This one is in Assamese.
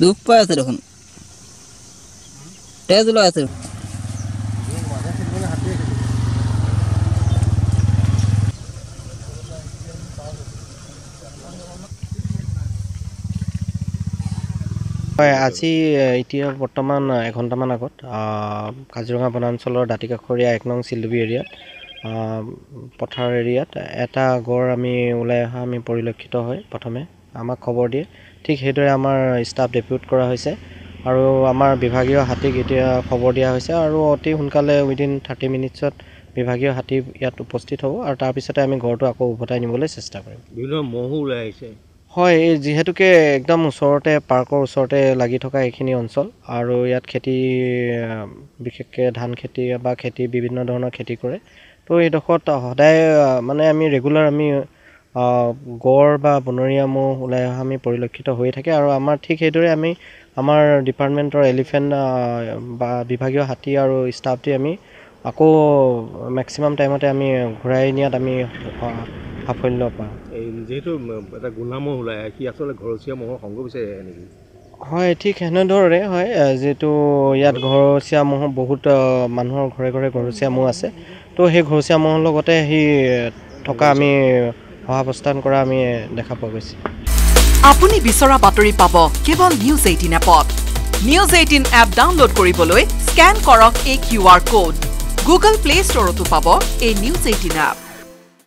দুখ পাই আছে দেখোন তেজ ওলাই আছে আজি এতিয়া বৰ্তমান এঘণ্টামান আগত কাজিৰঙা বনাঞ্চলৰ দাঁতিকাষৰীয়া 1 নং চিলডুবি এৰিয়াত পথাৰ এৰিয়াত এটা গড় আমি ওলাই অহা আমি পৰিলক্ষিত হয় প্ৰথমে আমাক খবৰ দিয়ে ঠিক সেইদৰে আমাৰ ষ্টাফ ডেপুট কৰা হৈছে আৰু আমাৰ বিভাগীয় হাতীক এতিয়া খবৰ দিয়া হৈছে আৰু অতি সোনকালে উইদিন 30 মিনিটছত বিভাগীয় হাতী ইয়াত উপস্থিত হ'ব আৰু তাৰ পিছতে আমি গড়টো আকৌ উভতাই নিবলৈ চেষ্টা কৰিম বিভিন্ন মহো ওলাই আহিছে হয় যেহেতুকে একদম ওচৰতে পাৰ্কৰ ওচৰতে লাগি থকা এইখিনি অঞ্চল আৰু ইয়াত খেতি বিশেষকৈ ধান খেতি বা খেতি বিভিন্ন ধৰণৰ খেতি কৰে তো এইডোখৰত সদায় মানে আমি ৰেগুলাৰ আমি গড় বা বনৰীয়া ম'হ ওলাই অহা আমি পৰিলক্ষিত হৈ থাকে আৰু আমাৰ ঠিক সেইদৰে আমি আমাৰ ডিপাৰ্টমেণ্টৰ এলিফেণ্ট বা বিভাগীয় হাতী আৰু ষ্টাফ দি আমি আকৌ মেক্সিমাম টাইমতে আমি ঘূৰাই নিয়াত আমি সাফল্য পাওঁ এই যেহেতু এটা গোনা ম'হ ওলাই আহে সি আচলতে ঘৰচীয়া ম'হৰ সংগ বিচাৰি আহে নেকি হয় ঠিক সেনেদৰে হয় যিহেতু ইয়াত ঘৰচীয়া ম'হ বহুত মানুহৰ ঘৰে ঘৰে ঘৰচীয়া ম'হ আছে তো সেই ঘৰচীয়া ম'হৰ লগতে সি থকা আমি সহাৱস্থান কৰা আমি দেখা পোৱা গৈছে আপুনি বিচৰা বাতৰি পাব কেৱল নিউজ 18 এপত নিউজ 18 এপ ডাউনলোড কৰিবলৈ স্ক্যান কৰক এই QR কোড গুগল প্লে ষ্টৰতো পাব এই নিউজ 18 এপ